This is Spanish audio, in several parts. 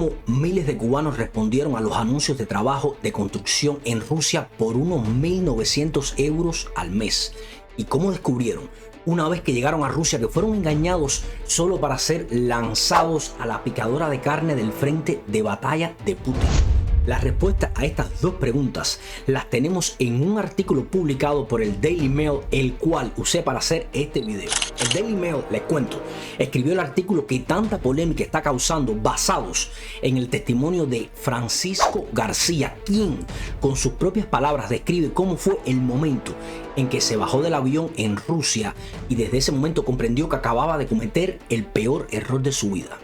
cómo miles de cubanos respondieron a los anuncios de trabajo de construcción en Rusia por unos 1.900 euros al mes. Y cómo descubrieron, una vez que llegaron a Rusia, que fueron engañados solo para ser lanzados a la picadora de carne del frente de batalla de Putin. Las respuestas a estas dos preguntas las tenemos en un artículo publicado por el Daily Mail, el cual usé para hacer este video. El Daily Mail, les cuento, escribió el artículo que tanta polémica está causando, basados en el testimonio de Francisco García, quien con sus propias palabras describe cómo fue el momento en que se bajó del avión en Rusia y desde ese momento comprendió que acababa de cometer el peor error de su vida.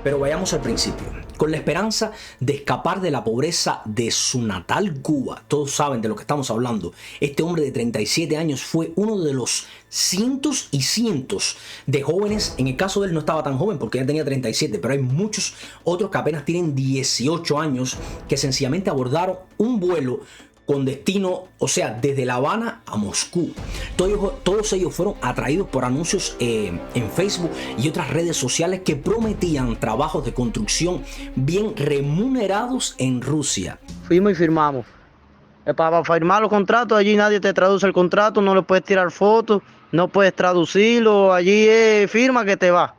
Pero vayamos al principio. Con la esperanza de escapar de la pobreza de su natal Cuba, todos saben de lo que estamos hablando, este hombre de 37 años fue uno de los cientos y cientos de jóvenes. En el caso de él no estaba tan joven porque ya tenía 37, pero hay muchos otros que apenas tienen 18 años que sencillamente abordaron un vuelo con destino, o sea, desde La Habana a Moscú. Todos ellos fueron atraídos por anuncios en Facebook y otras redes sociales que prometían trabajos de construcción bien remunerados en Rusia. Fuimos y firmamos. Para firmar los contratos, allí nadie te traduce el contrato, no le puedes tirar fotos, no puedes traducirlo, allí es firma que te va.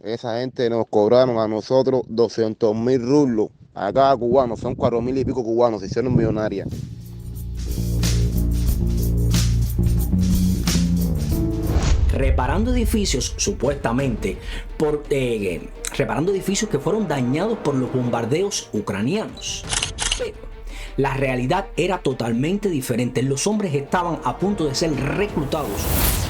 Esa gente nos cobraron a nosotros 200.000 rublos. A cada cubano, son 4.000 y pico cubanos, se hicieron millonarias. Reparando edificios, supuestamente, reparando edificios que fueron dañados por los bombardeos ucranianos. Pero la realidad era totalmente diferente. Los hombres estaban a punto de ser reclutados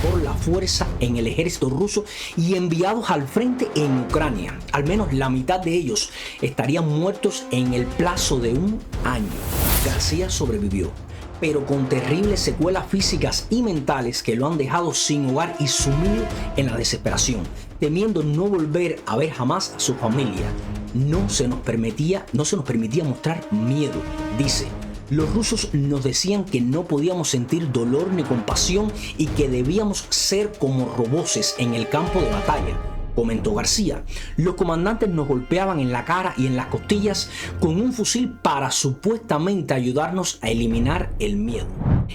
por la fuerza en el ejército ruso y enviados al frente en Ucrania. Al menos la mitad de ellos estarían muertos en el plazo de un año. García sobrevivió, pero con terribles secuelas físicas y mentales que lo han dejado sin hogar y sumido en la desesperación, temiendo no volver a ver jamás a su familia. No se nos permitía mostrar miedo. Dice: los rusos nos decían que no podíamos sentir dolor ni compasión y que debíamos ser como roboces en el campo de batalla, comentó García. Los comandantes nos golpeaban en la cara y en las costillas con un fusil para supuestamente ayudarnos a eliminar el miedo.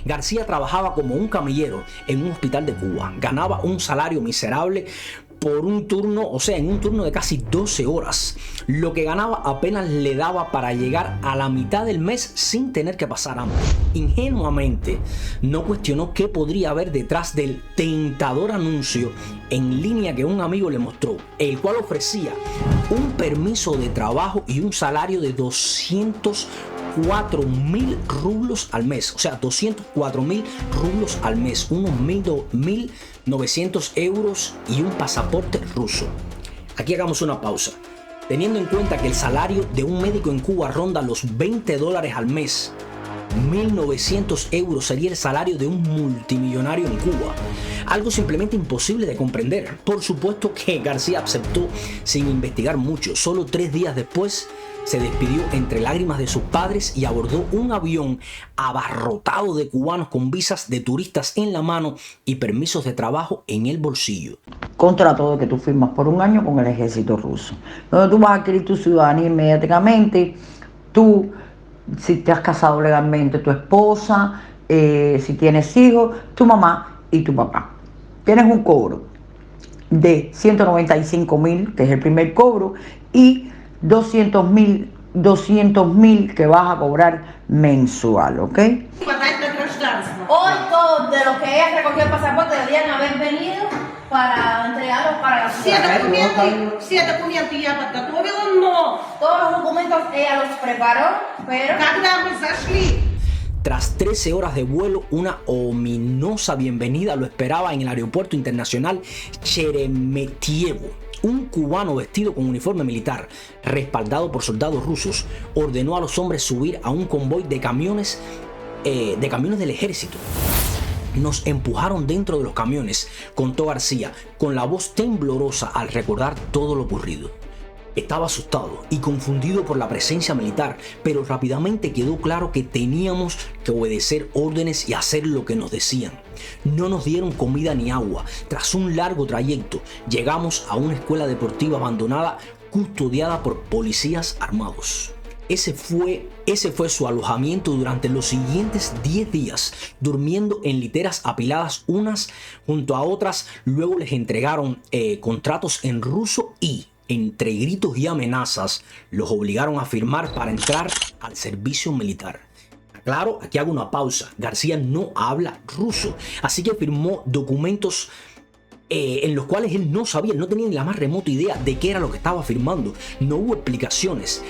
García trabajaba como un camillero en un hospital de Cuba. Ganaba un salario miserable por un turno, o sea, en un turno de casi 12 horas. Lo que ganaba apenas le daba para llegar a la mitad del mes sin tener que pasar hambre. Ingenuamente, no cuestionó qué podría haber detrás del tentador anuncio en línea que un amigo le mostró, el cual ofrecía un permiso de trabajo y un salario de 204.000 rublos al mes, o sea, 204.000 rublos al mes, unos 1.900 euros y un pasaporte ruso. Aquí hagamos una pausa. Teniendo en cuenta que el salario de un médico en Cuba ronda los $20 al mes, 1.900 euros sería el salario de un multimillonario en Cuba. Algo simplemente imposible de comprender. Por supuesto que García aceptó sin investigar mucho. Solo 3 días después se despidió entre lágrimas de sus padres y abordó un avión abarrotado de cubanos con visas de turistas en la mano y permisos de trabajo en el bolsillo. Contrato que tú firmas por un año con el ejército ruso, donde tú vas a adquirir tu ciudadanía inmediatamente. Tú, si te has casado legalmente, tu esposa, si tienes hijos, tu mamá y tu papá. Tienes un cobro de 195.000, que es el primer cobro, y 200.000 que vas a cobrar mensual, ¿ok? Hoy todos de los que ella recogió el pasaporte deberían haber venido para entregarlos para la ciudad. Все документы я подготовила, но Todos los documentos ella los preparó, pero когда мы зашли, Tras 13 horas de vuelo, una ominosa bienvenida lo esperaba en el aeropuerto internacional Sheremetyevo. Un cubano vestido con uniforme militar, respaldado por soldados rusos, ordenó a los hombres subir a un convoy de camiones del ejército. Nos empujaron dentro de los camiones, contó García, con la voz temblorosa al recordar todo lo ocurrido. Estaba asustado y confundido por la presencia militar, pero rápidamente quedó claro que teníamos que obedecer órdenes y hacer lo que nos decían. No nos dieron comida ni agua. Tras un largo trayecto, llegamos a una escuela deportiva abandonada custodiada por policías armados. Ese fue su alojamiento durante los siguientes 10 días, durmiendo en literas apiladas unas junto a otras. Luego les entregaron contratos en ruso y, entre gritos y amenazas, los obligaron a firmar para entrar al servicio militar. Claro, aquí hago una pausa. García no habla ruso, así que firmó documentos en los cuales él no sabía, él no tenía ni la más remota idea de qué era lo que estaba firmando. No hubo explicaciones.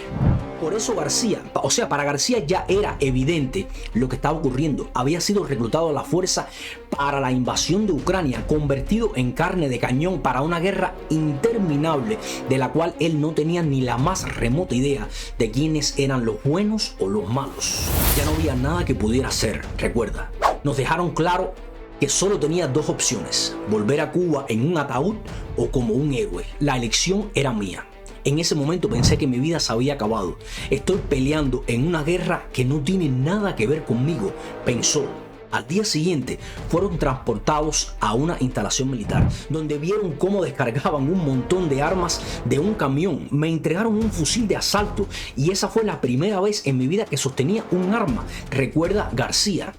Por eso para García ya era evidente lo que estaba ocurriendo. Había sido reclutado a la fuerza para la invasión de Ucrania, convertido en carne de cañón para una guerra interminable de la cual él no tenía ni la más remota idea de quiénes eran los buenos o los malos. Ya no había nada que pudiera hacer, recuerda. Nos dejaron claro que solo tenía dos opciones: volver a Cuba en un ataúd o como un héroe. La elección era mía. En ese momento pensé que mi vida se había acabado. Estoy peleando en una guerra que no tiene nada que ver conmigo, pensó. Al día siguiente fueron transportados a una instalación militar, donde vieron cómo descargaban un montón de armas de un camión. Me entregaron un fusil de asalto y esa fue la primera vez en mi vida que sostenía un arma, recuerda García.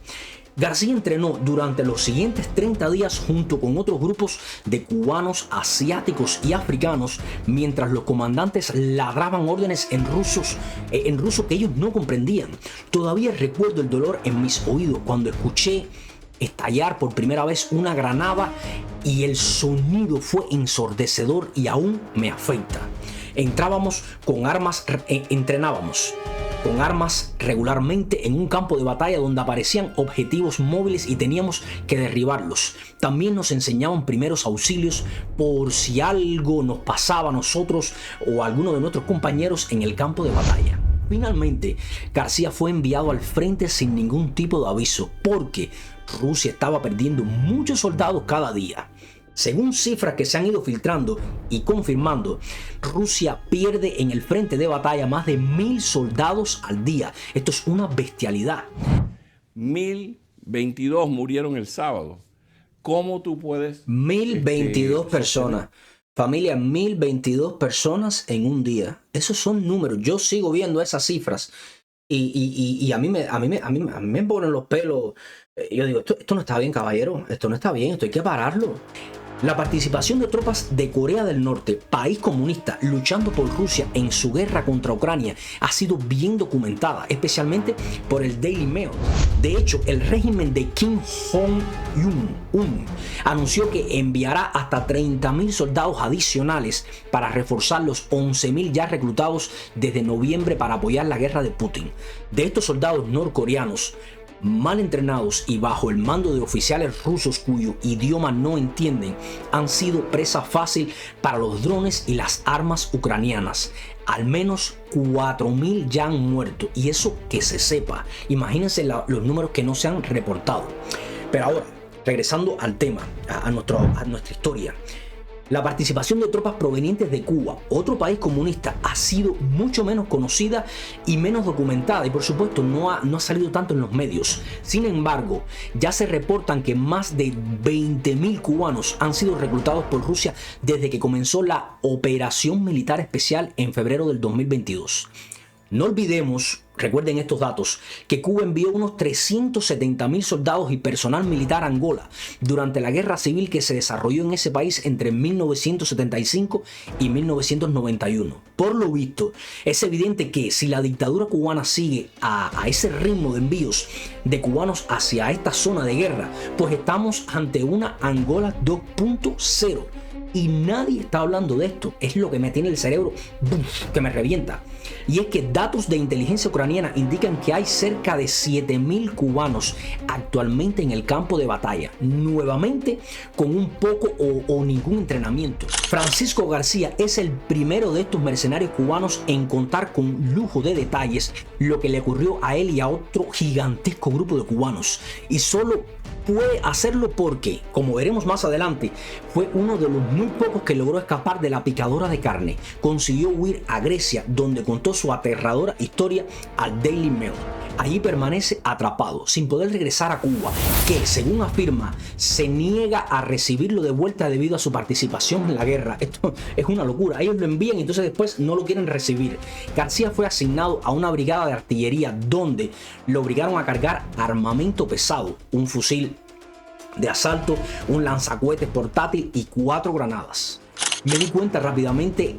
García entrenó durante los siguientes 30 días junto con otros grupos de cubanos, asiáticos y africanos, mientras los comandantes ladraban órdenes en ruso que ellos no comprendían. Todavía recuerdo el dolor en mis oídos cuando escuché estallar por primera vez una granada y el sonido fue ensordecedor y aún me afecta. Entrenábamos con armas regularmente en un campo de batalla donde aparecían objetivos móviles y teníamos que derribarlos. También nos enseñaban primeros auxilios por si algo nos pasaba a nosotros o a alguno de nuestros compañeros en el campo de batalla. Finalmente, García fue enviado al frente sin ningún tipo de aviso porque Rusia estaba perdiendo muchos soldados cada día. Según cifras que se han ido filtrando y confirmando, Rusia pierde en el frente de batalla más de 1000 soldados al día. Esto es una bestialidad. 1022 murieron el sábado. ¿Cómo tú puedes...? 1022 personas. Familia, 1022 personas en un día. Esos son números. Yo sigo viendo esas cifras y a mí me ponen los pelos. Yo digo, esto no está bien, caballero. Esto no está bien, esto hay que pararlo. La participación de tropas de Corea del Norte, país comunista, luchando por Rusia en su guerra contra Ucrania, ha sido bien documentada, especialmente por el Daily Mail. De hecho, el régimen de Kim Jong-un anunció que enviará hasta 30.000 soldados adicionales para reforzar los 11.000 ya reclutados desde noviembre para apoyar la guerra de Putin. De estos soldados norcoreanos, mal entrenados y bajo el mando de oficiales rusos cuyo idioma no entienden, han sido presa fácil para los drones y las armas ucranianas. Al menos 4.000 ya han muerto, y eso que se sepa. Imagínense los números que no se han reportado. Pero ahora, regresando al tema, a nuestra historia. La participación de tropas provenientes de Cuba, otro país comunista, ha sido mucho menos conocida y menos documentada y por supuesto no ha salido tanto en los medios. Sin embargo, ya se reportan que más de 20.000 cubanos han sido reclutados por Rusia desde que comenzó la operación militar especial en febrero del 2022. No olvidemos, recuerden estos datos, que Cuba envió unos 370.000 soldados y personal militar a Angola durante la guerra civil que se desarrolló en ese país entre 1975 y 1991. Por lo visto, es evidente que si la dictadura cubana sigue a ese ritmo de envíos de cubanos hacia esta zona de guerra, pues estamos ante una Angola 2.0. Y nadie está hablando de esto. Es lo que me tiene el cerebro que me revienta. Y es que datos de inteligencia ucraniana indican que hay cerca de 7.000 cubanos actualmente en el campo de batalla, nuevamente con un poco o ningún entrenamiento. Francisco García es el primero de estos mercenarios cubanos en contar con lujo de detalles lo que le ocurrió a él y a otro gigantesco grupo de cubanos. Y solo puede hacerlo porque, como veremos más adelante, fue uno de los muy pocos que logró escapar de la picadora de carne. Consiguió huir a Grecia, donde contó su aterradora historia al Daily Mail. Allí permanece atrapado, sin poder regresar a Cuba, que, según afirma, se niega a recibirlo de vuelta debido a su participación en la guerra. Esto es una locura. Ellos lo envían y entonces después no lo quieren recibir. García fue asignado a una brigada de artillería donde lo obligaron a cargar armamento pesado, un fusil de asalto, un lanzacohetes portátil y 4 granadas. Me di cuenta rápidamente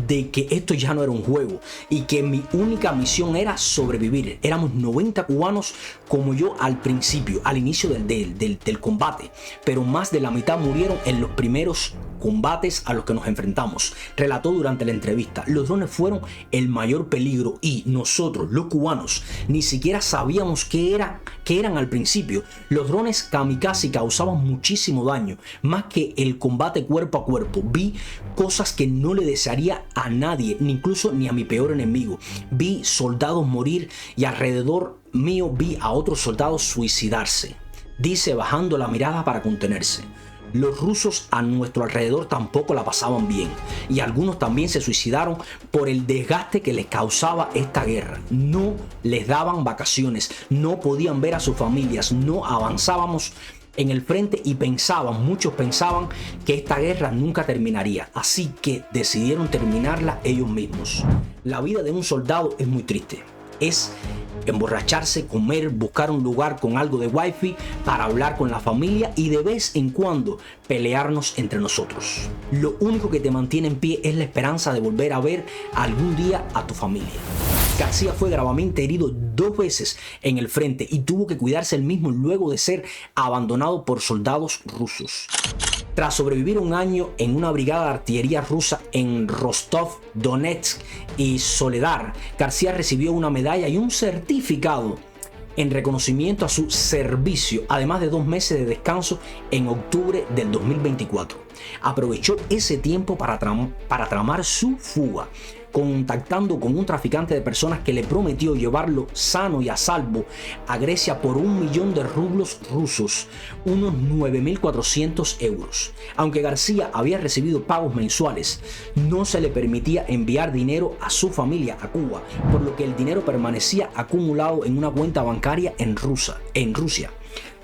de que esto ya no era un juego y que mi única misión era sobrevivir. Éramos 90 cubanos como yo al principio, al inicio del combate, pero más de la mitad murieron en los primeros combates a los que nos enfrentamos. Relató durante la entrevista: los drones fueron el mayor peligro y nosotros, los cubanos, ni siquiera sabíamos qué eran al principio. Los drones kamikaze causaban muchísimo daño, más que el combate cuerpo a cuerpo. Vi cosas que no le desearía a nadie, ni incluso ni a mi peor enemigo. Vi soldados morir y alrededor mío vi a otros soldados suicidarse. Dice, bajando la mirada para contenerse. Los rusos a nuestro alrededor tampoco la pasaban bien y algunos también se suicidaron por el desgaste que les causaba esta guerra. No les daban vacaciones, no podían ver a sus familias, no avanzábamos en el frente y muchos pensaban que esta guerra nunca terminaría, así que decidieron terminarla ellos mismos. La vida de un soldado es muy triste. Es emborracharse, comer, buscar un lugar con algo de wifi para hablar con la familia y de vez en cuando pelearnos entre nosotros. Lo único que te mantiene en pie es la esperanza de volver a ver algún día a tu familia. García fue gravemente herido 2 veces en el frente y tuvo que cuidarse él mismo luego de ser abandonado por soldados rusos. Tras sobrevivir un año en una brigada de artillería rusa en Rostov, Donetsk y Soledar, García recibió una medalla y un certificado en reconocimiento a su servicio, además de 2 meses de descanso en octubre del 2024. Aprovechó ese tiempo para tramar su fuga, contactando con un traficante de personas que le prometió llevarlo sano y a salvo a Grecia por 1 millón de rublos rusos, unos 9.400 euros. Aunque García había recibido pagos mensuales, no se le permitía enviar dinero a su familia a Cuba, por lo que el dinero permanecía acumulado en una cuenta bancaria en Rusia.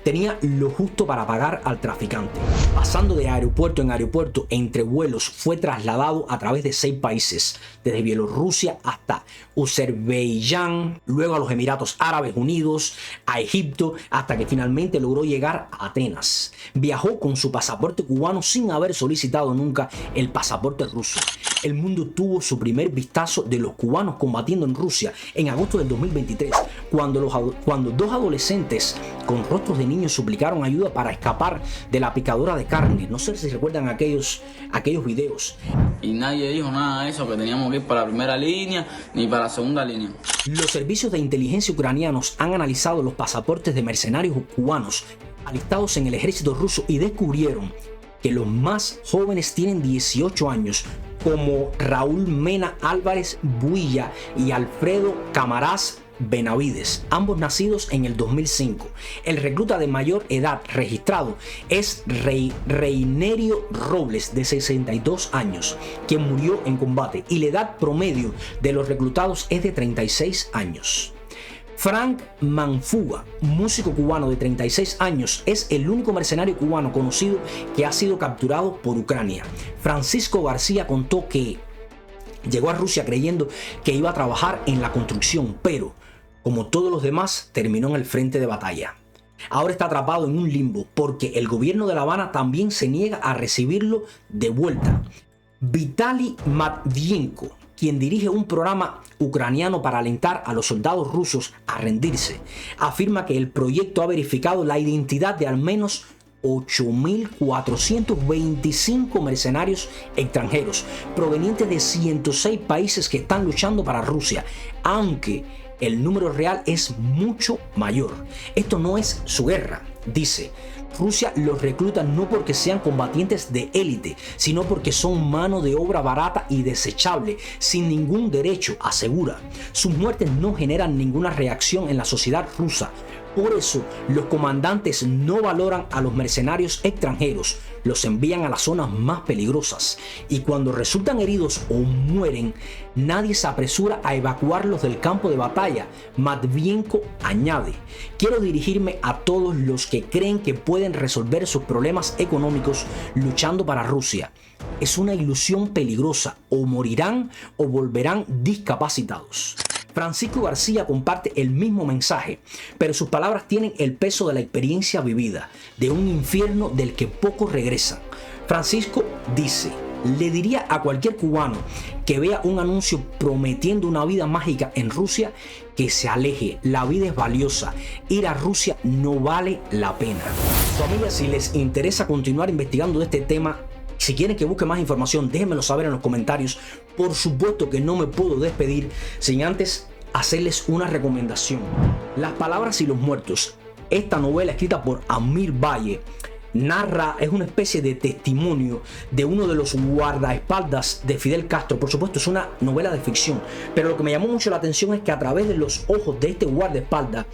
Tenía lo justo para pagar al traficante. Pasando de aeropuerto en aeropuerto entre vuelos, fue trasladado a través de 6 países, desde Bielorrusia hasta Azerbaiyán, luego a los Emiratos Árabes Unidos, a Egipto, hasta que finalmente logró llegar a Atenas. Viajó con su pasaporte cubano sin haber solicitado nunca el pasaporte ruso. El mundo tuvo su primer vistazo de los cubanos combatiendo en Rusia en agosto del 2023, cuando 2 adolescentes con rostros de niños suplicaron ayuda para escapar de la picadora de carne. No sé si recuerdan aquellos videos. Y nadie dijo nada de eso, que teníamos que ir para la primera línea ni para la segunda línea. Los servicios de inteligencia ucranianos han analizado los pasaportes de mercenarios cubanos alistados en el ejército ruso y descubrieron que los más jóvenes tienen 18 años, como Raúl Mena Álvarez Builla y Alfredo Camarás Benavides, ambos nacidos en el 2005. El recluta de mayor edad registrado es Reinerio Robles, de 62 años, quien murió en combate, y la edad promedio de los reclutados es de 36 años. Frank Manfuga, músico cubano de 36 años, es el único mercenario cubano conocido que ha sido capturado por Ucrania. Francisco García contó que llegó a Rusia creyendo que iba a trabajar en la construcción, pero como todos los demás, terminó en el frente de batalla. Ahora está atrapado en un limbo porque el gobierno de La Habana también se niega a recibirlo de vuelta. Vitaly Matvienko, quien dirige un programa ucraniano para alentar a los soldados rusos a rendirse, afirma que el proyecto ha verificado la identidad de al menos 8.425 mercenarios extranjeros provenientes de 106 países que están luchando para Rusia, aunque el número real es mucho mayor. Esto no es su guerra, dice. Rusia los recluta no porque sean combatientes de élite, sino porque son mano de obra barata y desechable, sin ningún derecho, asegura. Sus muertes no generan ninguna reacción en la sociedad rusa, Por eso, los comandantes no valoran a los mercenarios extranjeros, los envían a las zonas más peligrosas y cuando resultan heridos o mueren, nadie se apresura a evacuarlos del campo de batalla. Matvienko añade: quiero dirigirme a todos los que creen que pueden resolver sus problemas económicos luchando para Rusia. Es una ilusión peligrosa, o morirán o volverán discapacitados. Francisco García comparte el mismo mensaje, pero sus palabras tienen el peso de la experiencia vivida, de un infierno del que pocos regresan. Francisco dice: le diría a cualquier cubano que vea un anuncio prometiendo una vida mágica en Rusia que se aleje. La vida es valiosa. Ir a Rusia no vale la pena. Familia, si les interesa continuar investigando de este tema, si quieren que busque más información, déjenmelo saber en los comentarios. Por supuesto que no me puedo despedir sin antes hacerles una recomendación. Las palabras y los muertos. Esta novela escrita por Amir Valle narra, es una especie de testimonio de uno de los guardaespaldas de Fidel Castro. Por supuesto es una novela de ficción, pero lo que me llamó mucho la atención es que a través de los ojos de este guardaespaldas,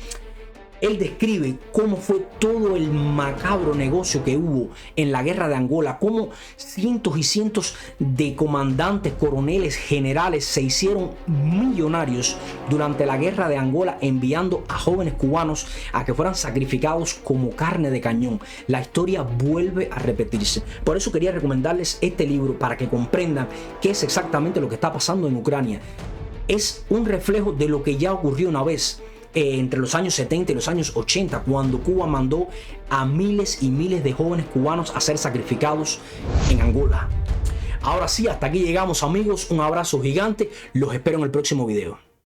él describe cómo fue todo el macabro negocio que hubo en la guerra de Angola, cómo cientos y cientos de comandantes, coroneles, generales se hicieron millonarios durante la guerra de Angola, enviando a jóvenes cubanos a que fueran sacrificados como carne de cañón. La historia vuelve a repetirse. Por eso quería recomendarles este libro para que comprendan qué es exactamente lo que está pasando en Ucrania. Es un reflejo de lo que ya ocurrió una vez entre los años 70 y los años 80, cuando Cuba mandó a miles y miles de jóvenes cubanos a ser sacrificados en Angola. Ahora sí, hasta aquí llegamos, amigos. Un abrazo gigante. Los espero en el próximo video.